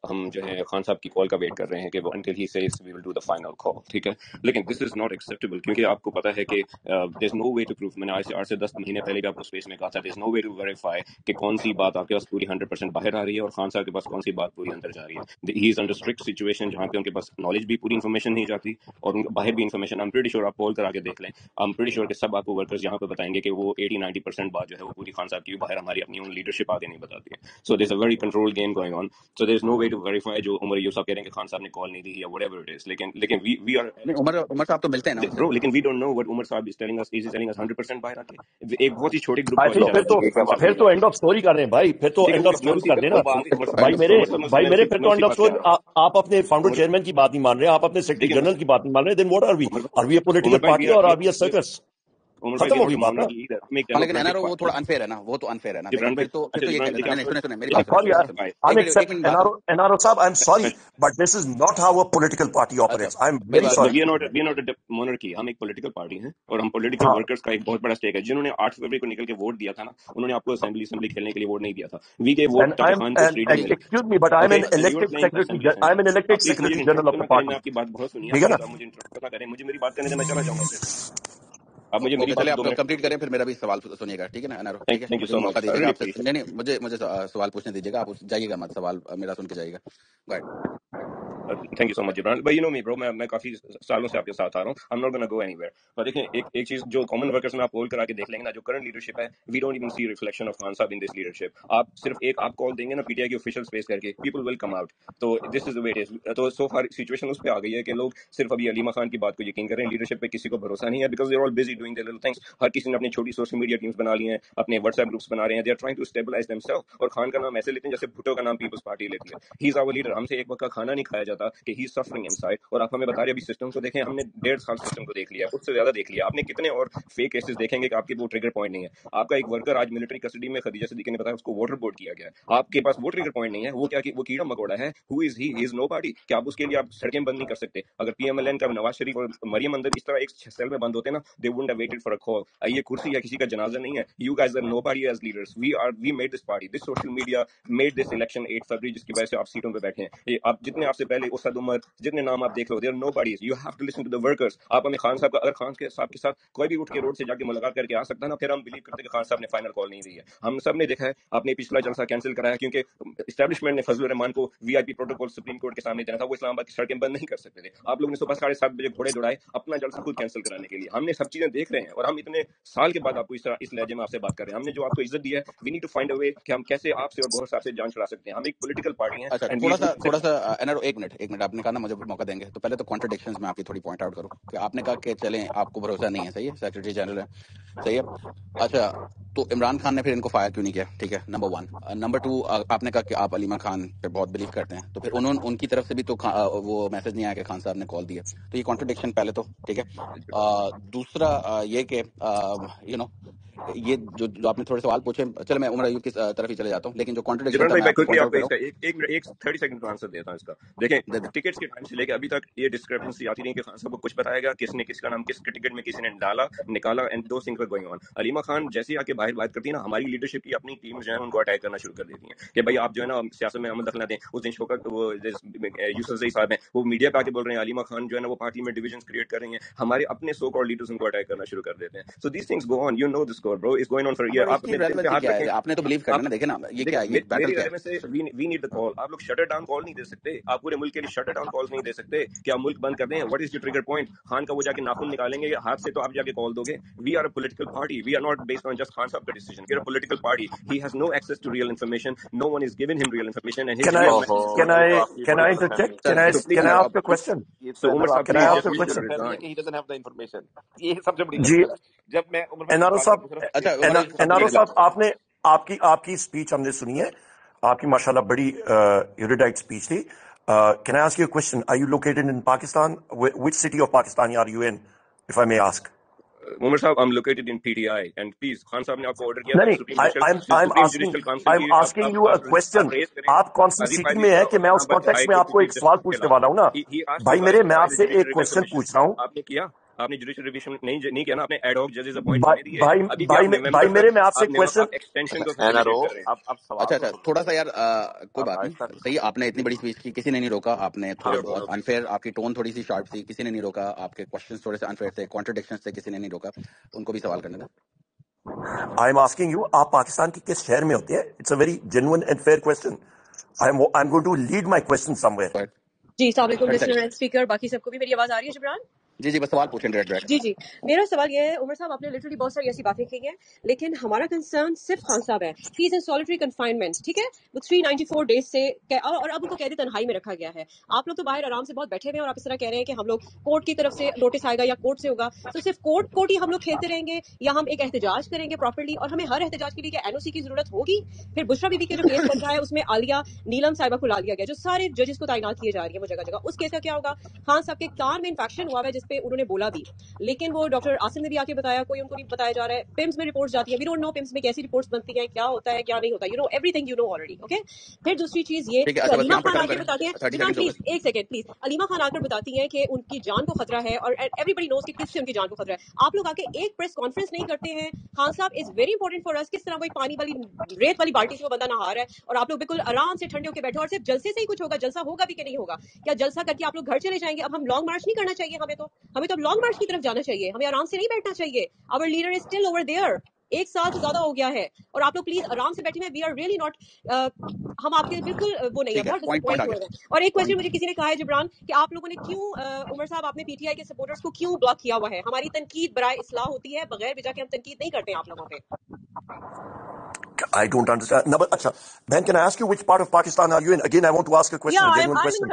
ہم جو ہے خان صاحب کی کال کا ویٹ کر رہے ہیں کہ وہ until he says we will do the final call. ٹھیک ہے, لیکن this is not acceptable کیونکہ آپ کو پتا ہے کہ there's no way to prove. میں نے آج سے 8 سے 10 مہینے پہلے بھی آپ کو اسپیس میں کہا تھا there's no way to verify کہ کون سی بات آپ کے پاس پوری 100% باہر آ رہی ہے اور خان صاحب کے پاس کون سی بات پوری اندر جا رہی ہے. he is under strict situation جہاں پہ ان کے پاس نالج بھی پوری انفارمیشن نہیں جاتی اور ان باہر بھی انفارمیشن. I'm pretty sure آپ کال کرا کے دیکھ لیں, I'm pretty sure کہ سب آپ کو ورکرز یہاں پہ بتائیں گے کہ وہ 80-90% بات جو ہے وہ پوری خان صاحب کی باہر ہماری اپنی اون لیڈرشپ آگے نہیں بتاتی ہے. So there's a very controlled game going on. So there's no way to verify جو عمر یوسف صاحب کہہ رہے ہیں کہ خان صاحب نے کال نہیں دی یا whatever it is. لیکن we are عمر صاحب تو ملتے ہیں نا bro, لیکن we don't know what عمر صاحب is telling us. Is he telling us 100% باہر آ کے ایک بہت ہی چھوٹی گروپ آئی تھنک پھر تو اینڈ آف اسٹوری کر رہے ہیں بھائی, پھر تو اینڈ آف اسٹوری کر دیں نا بھائی میرے. پھر تو اینڈ آف اسٹوری. آپ اپنے فاؤنڈر چیئرمین کی بات نہیں مان رہے, آپ اپنے سیکرٹری جنرل کی بات نہیں مان رہے. Then what are we a political party or are we a circus? ختم ہوگی بات نا. لیکن وہ تھوڑا انفیئر ہے نا, وہ تو انفیئر ہے نا. پھر تو یہ سنیں میری NRO صاحب, I'm sorry, but this is not how a political party operates. I'm very sorry. We are not a monarchy. ہم ایک پولیٹیکل پارٹی ہیں اور ہم پولیٹیکل ورکرز کا ایک بہت بڑا اسٹیک ہے. جنہوں نے 8 فروری کو نکل کے ووٹ دیا تھا نا, انہوں نے آپ کو اسمبلی کھیلنے کے لیے ووٹ نہیں دیا تھا. وی کے ووٹ خان کو فریڈم ملا. Excuse me, but I'm an elected secretary. I'm an elected secretary general of the party. میں آپ کی بات بہت سنی ہے, مجھے انٹرپٹ نہ کریں, مجھے میری بات کرنے دیں, میں چلا جاؤں گا. اب مجھے میری آپ کمپلیٹ کریں, پھر میرا بھی سوال سنیے گا, ٹھیک ہے نا؟ ٹھیک ہے, موقع دیجیے گا. نہیں مجھے سوال پوچھنے دیجیے گا, آپ جائیے گا مت, سوال میرا سن کے جائیے گا. Thank you so much Jibran بھائی. یو نو می برو, میں کافی سالوں سے آپ کے ساتھ آ رہا ہوں. I'm not gonna go anywhere. پر دیکھیں ایک چیز جو کامن ورکرز میں آپ کال کرا کے دیکھ لیں گے نا, جو کرنٹ لیڈرشپ ہے, we don't even see reflection of Khan sahab in this leadership. آپ صرف ایک آپ کال دیں گے نا پی ٹی آئی کی آفیشیل اسپیس کر کے, پیپل ول کم آؤٹ. تو دس از the way it is. تو سو فار سچویشن اس پہ آ گئی ہے کہ لوگ صرف ابھی علیمہ خان کی بات کو یقین کریں, لیڈرشپ پہ کسی کو بھروسہ نہیں ہے, because they are all busy doing their little things. ہر کسی نے اپنی چھوٹی سوشل میڈیا ٹیمز بنا لی ہیں, اپنے واٹس ایپ گروپس بنا رہے ہیں. They are trying to stabilize them self. اور خان کا نام ایسے لیتے ہیں جیسے بھٹو کا نام پیپلز پارٹی لیتی ہے. ہی از آور لیڈر. ہم سے ایک وقت کا کھانا نہیں کھایا جاتا کہ ہی از سفرنگ ان سائڈ. اور آپ ہمیں بتا رہے ابھی سسٹم کو دیکھیں, ہم نے 1.5 سال سسٹم کو دیکھ لیا, اس سے زیادہ دیکھ لیا. آپ نے کتنے اور فیک کیسز دیکھیں گے کہ آپ کے وہ ٹریگر پوائنٹ نہیں ہے. آپ کا ایک ورکر آج ملٹری کسٹڈی میں, خدیجہ صدیقی نے بتایا, اس کو واٹر بورڈ کیا گیا. آپ کے پاس وہ ٹریگر پوائنٹ نہیں ہے, وہ کیا وہ کیڑا مکوڑا ہے. ہو از ہی از نو باڈی. کہ آپ اس کے لیے آپ سڑکیں بند نہیں کر سکتے. اگر پی ایم ایل این کا نواز شریف اور مریم اندر اس طرح ایک سیل میں بند ہوتے نا, they wouldn't have waited for a call. یہ کرسی یا کسی کا جنازہ نہیں ہے. You guys are nobody as leaders. We made this party, this social media made this election 8 فروری, جس کی وجہ سے آپ سیٹوں پہ بیٹھے ہیں. آپ جتنے آپ سے پہلے اسد عمر, جتنے نام آپ دیکھ رہے ہو, they are nobodies. You have to listen to the workers. آپ ہمیں خان صاحب کا, اگر خان صاحب کے ساتھ کوئی بھی اٹھ کے روڈ سے جا کے ملاقات کر کے آ سکتا ہے نا, پھر ہم بلیو کرتے کہ خان صاحب نے فائنل کال نہیں دی ہے. ہم سب نے دیکھا ہے, آپ نے پچھلا جلسہ کینسل کرایا کیونکہ اسٹیبلشمنٹ نے فضل الرحمان کو وی آئی پی پروٹوکول سپریم کورٹ کے سامنے دینا تھا. وہ اسلام آباد کی سڑکیں بند نہیں کر سکتے تھے. آپ لوگوں نے صبح 7:30 بجے گھوڑے دوڑائے اپنا جلسہ خود کینسل کرانے کے لیے. ہم نے سب چیزیں دیکھ رہے ہیں, اور ہم اتنے سال کے بعد آپ کو اس طرح اس لہجے میں آپ سے بات کر رہے ہیں. ہم نے جو آپ کو عزت دی ہے, we need to find a way کہ ہم کیسے آپ سے اور گوہر صاحب سے جان چھڑا سکتے ہیں. ہم ایک پولیٹیکل پارٹی ہیں. تھوڑا سا ایک منٹ آپ نے کہا نا مجھے موقع دیں گے, تو پہلے تو کانٹرڈکشنز میں آپ کی تھوڑی پوائنٹ آؤٹ کروں کہ آپ نے کہا کہ چلیں آپ کو بھروسہ نہیں ہے, صحیح ہے, سیکرٹری جنرل ہے, صحیح ہے. اچھا, تو عمران خان نے پھر ان کو فائر کیوں نہیں کیا؟ ٹھیک ہے, نمبر 1. نمبر 2, آپ نے کہا کہ آپ علیمہ خان پہ بہت بلیو کرتے ہیں, تو پھر ان کی طرف سے بھی تو وہ میسج نہیں آیا کہ خان صاحب نے کال دی ہے. تو یہ کانٹرڈکشن پہلے تو ٹھیک ہے. دوسرا یہ کہ یو نو یہ جو آپ نے تھوڑے سوال پوچھے, چلے میں عمر ایوب کی طرف ہی چلے جاتا ہوں, لیکن جو کانٹرڈکشن تھا میں 30 سیکنڈ کا آنسر دیتا ہوں اس کا. دیکھیں ٹکٹس کے ٹائم سے لے کے ابھی تک یہ ڈسکرپنسی آتی نہیں کہ خان صاحب کو کچھ بتایا گیا, کس نے کس کا نام کس ٹکٹ میں کسی نے ڈالا نکالا, and the things going on. Aleema Khan جیسے آ کے باہر بات کرتی ہے نا, ہماری لیڈرشپ کی اپنی ٹیم جو ہے ان کو اٹیک کرنا شروع کر دیتی ہیں کہ بھائی آپ جو ہے نا سیاست میں عمل دخل دیں. اس دن شوکت وہ یوسف زئی صاحب ہیں, وہ میڈیا پہ آ کے بول رہے ہیں علیمہ خان جو ہے نا وہ پارٹی میں ڈویژنز کریٹ کر رہی ہیں. ہمارے اپنے سو کالڈ لیڈرز ان کو اٹیک کرنا شروع کر دیتے ہیں. So these things go on, you know this score bro, is going on for year. آپ نے تو بلیو کرنا نا, دیکھیں نا یہ کیا ہے, میری رائے میں سے وی نیڈ دا کال. آپ لوگ شٹر ڈاؤن کال نہیں دے سکتے, آپ پورے ملک کے لیے شٹر ڈاؤن کالز نہیں دے سکتے کہ آپ ملک بند کر دیں. What is your trigger point? Khan کا وہ جا کے ناخن نکالیں گے ہاتھ سے تو آپ جا کے کال دو گے. We are a political party, we are not based on just Khan sahab کا decision. We are a political party. He has no access to real information, no one is given him real information. Can I interject? Can I ask a question? So Umar sahab Can I ask a question? He doesn't have the information. یہ سب سے بڑی جی جب میں NRO صاحب, آپ کی speech ہم نے سنی ہے, آپ کی ماشاءاللہ بڑی ایروڈائٹ اسپیچ تھی. Can I ask you a question? Are you located in Pakistan? Which city of Pakistan are you in, if I may ask? عمر صاحب I'm located in PTI and please Khan صاحب نے آپ کو آرڈر کیا تھا. I'm asking you a question. آپ کون سی city میں ہیں کہ میں اس کانٹیکسٹ میں آپ کو ایک سوال پوچھنے والا ہوں نا بھائی میرے. میں آپ سے ایک کوشچن پوچھ رہا ہوں. آپ نے کیا آپ نے جوڈیشل ریویژن نہیں کیا نا, آپ نے ایڈ ہاک ججز اپوائنٹ ہونے دیے. ابھی بھی آپ بھائی میرے میں آپ سے کوشچن آپ ایکسٹینشن کو این آر فیسیلیٹیٹ او کر رہے ہیں. اب سوال اچھا تو اچھا سن تھوڑا سا لو. یار کوئی بات آہستہ نہیں, صحیح, آپ نے اتنی بڑی اسپیچ کی, کسی نے نہیں روکا, آپ نے تھوڑے بہت انفیئر, آپ کی ٹون تھوڑی سی شارپ تھی, کسی نے نہیں روکا, آپ کے کوشچنز تھوڑے سے انفیئر تھے, کانٹرڈکشنز تھے, کسی نے نہیں روکا, ان کو بھی سوال کرنے دیں. آئی ایم آسکنگ یو, آپ پاکستان کے کس شہر میں ہوتے ہیں؟ It's a very genuine and fair question. I am going to lead my question somewhere. جی السلام علیکم 30 لسنر seconds. اینڈ اسپیکر, باقی سب کو بھی میری آواز آ رہی ہے جبران؟ جی بس سوال پوچھیں ڈائریکٹ. جی میرا سوال یہ ہے, عمر صاحب آپ نے لٹرلی بہت ساری ایسی باتیں کی ہیں, لیکن ہمارا کنسرن صرف خان صاحب ہے. ہی از ان سولٹری کنفائنمنٹ, ٹھیک ہے, وہ 394 ڈیز سے, اور اب ان کو قید تنہائی میں رکھا گیا ہے. آپ لوگ تو باہر آرام سے بہت بیٹھے ہوئے ہیں, اور آپ اس طرح کہہ رہے ہیں کہ ہم لوگ کورٹ کی طرف سے نوٹس آئے گا یا کورٹ سے ہوگا, تو صرف کورٹ ہی ہم لوگ کھیلتے رہیں گے, یا ہم ایک احتجاج کریں گے پراپرلی؟ اور ہمیں ہر احتجاج کے لیے کیا این او سی کی ضرورت ہوگی؟ پھر بشرا بی بی کے جو کیس بن رہا ہے اس میں عالیہ نیلم صاحبہ کو لا لیا گیا, جو سارے ججز کو تعینات کیے جا رہی ہیں وہ جگہ جگہ, اس کیس کا کیا ہوگا؟ خان صاحب کے کان میں انفیکشن ہوا ہے جس پہ انہوں نے بولا بھی, لیکن وہ ڈاکٹر آصم نے بھی آ کے بتایا, کوئی ان کو نہیں بتایا جا رہا ہے. پمس میں رپورٹس جاتی ہیں, وی ڈونٹ نو پمس میں کیسی رپورٹس بنتی ہیں, کیا ہوتا ہے کیا نہیں ہوتا, یو نو ایوری تھنگ, یو نو آلریڈی, اوکے. پھر دوسری چیز یہ ٹھیک ہے, کہ اچھا بس علیمہ یہاں پہ خان آ ختم کے کریں, بتاتی ہیں, 30 جناب seconds ہو پلیز گئے. ایک سیکنڈ پلیز, علیمہ خان آ کر بتاتی ہیں کہ ان کی جان کو خطرہ ہے, اور ایوری بڈی نوز کہ کس سے ان کی جان کو خطرہ ہے. آپ لوگ آ کے ایک پریس کانفرنس نہیں کرتے ہیں. خان صاحب از ویری امپورٹنٹ فار اس, کس طرح کوئی پانی والی ریت والی بالٹی سے وہ بندہ نہا رہا ہے, اور آپ لوگ بالکل آرام سے ٹھنڈے ہو کے بیٹھے, اور صرف جلسے سے ہی کچھ ہوگا, جلسہ ہوگا بھی کہ نہیں ہوگا؟ کیا جلسہ کر کے آپ لوگ گھر چلے جائیں گے؟ اب ہم لانگ مارچ نہیں کرنا چاہیے, ہمیں تو لانگ مارچ کی طرف جانا چاہیے, ہمیں آرام سے نہیں بیٹھنا چاہیے. Our leader is still over there, 1 سال سے زیادہ ہو گیا ہے, اور آپ لوگ پلیز آرام سے بیٹھے ہیں. وی آر ریئلی ناٹ, ہم آپ کے بالکل وہ نہیں ہے, ٹھیک ہے, بہت ڈس پوائنٹ آ اپوائنٹ ہوئے گیا, ہیں. اور ایک کوشچن پوائنٹ. مجھے کسی نے کہا ہے جبران کہ آپ لوگوں نے کیوں, عمر صاحب آپ نے پی ٹی آئی کے سپورٹرز کو کیوں بلاک کیا ہوا ہے؟ ہماری تنقید برائے اصلاح ہوتی ہے, بغیر وجہ کے ہم تنقید نہیں کرتے ہیں آپ لوگوں پہ. I don't understand. No, but acha, Ben, can I ask you which part of Pakistan are you in? Again, I want to ask a question, a genuine I'm in question.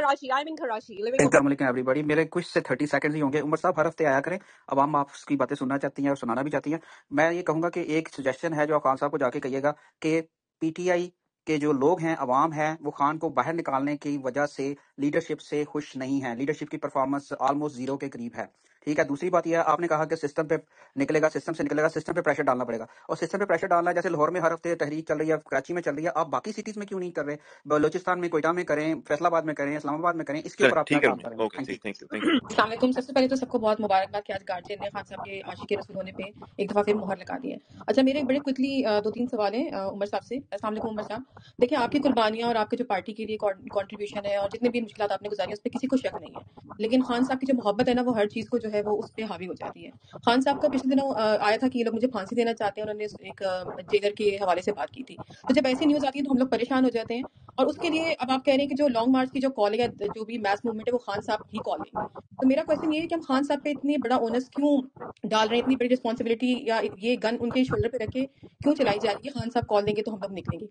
Karachi, living In on. السلام علیکم every بڈی. میرے کچھ سے 30 seconds ہی ہوں گے. عمر صاحب ہر ہفتے آیا کریں, عوام آپ کی باتیں سننا چاہتی ہیں اور سنانا بھی چاہتی ہیں. میں یہ کہوں گا کہ ایک سجیشن ہے جو خان صاحب کو جا کے کہیے گا کہ پی ٹی آئی کے جو لوگ ہیں, عوام ہیں, وہ خان کو باہر نکالنے کی وجہ سے لیڈرشپ سے خوش نہیں ہیں. لیڈرشپ کی پرفارمنس آلموسٹ زیرو کے قریب ہے, ٹھیک ہے. دوسری بات یہ ہے, آپ نے کہا کہ سسٹم پہ نکلے گا, سسٹم سے نکلے گا, سسٹم پہ پریشر ڈالنا پڑے گا. اور سسٹم پہ پریشر ڈالنا ہے, جیسے لاہور میں ہر ہفتے تحریک چل رہی ہے, کراچی میں چل رہی ہے, آپ باقی سٹیز میں کیوں نہیں کر رہے؟ بلوچستان میں, کوئٹہ میں کریں, فیصل آباد میں کریں, اسلام آباد میں کریں, اس کے اوپر آپ کیا ٹھیک ہے, کام کریں گے؟ Okay, thank you. Thank you. السلام علیکم. سب سے پہلے تو سب کو بہت مبارکباد کہ آج گارجین نے خان صاحب کے عاشق رسول ہونے پہ ایک دفعہ پھر مہر لگا دی ہے. اچھا, میرے بڑے کوئکلی 2-3 سوال ہیں عمر صاحب سے. السلام علیکم عمر صاحب. دیکھیں, آپ کی قربانیاں اور آپ کے جو پارٹی کے لیے کنٹریبیوشن ہے, اور جتنے بھی مشکلات آپ نے گزاری اس پہ کسی کو شک نہیں ہے, لیکن خان صاحب کی جو محبت ہے نا, وہ ہر چیز کو جو ہے وہ اس پہ حاوی ہو جاتی ہے. خان صاحب کا پچھلے دنوں آیا تھا کہ یہ لوگ مجھے پھانسی دینا چاہتے ہیں, اور انہوں نے ایک جیلر کے حوالے سے بات کی تھی. تو جب ایسی نیوز آتی ہے تو ہم لوگ پریشان ہو جاتے ہیں, اور اس کے لیے اب آپ کہہ رہے ہیں کہ جو لانگ مارچ کی جو کال ہے, جو بھی میس موومنٹ ہے, وہ خان صاحب ہی کال لیں گے. تو میرا کویشچن یہ ہے کہ ہم خان صاحب پہ اتنی بڑا اونس کیوں ڈال رہے ہیں, اتنی بڑی رسپانسبلٹی یا یہ گن ان کے شولڈر پہ رکھ کے کیوں چلائی جا رہی ہے؟ خان صاحب کال دیں گے تو ہم لوگ نکلیں گے.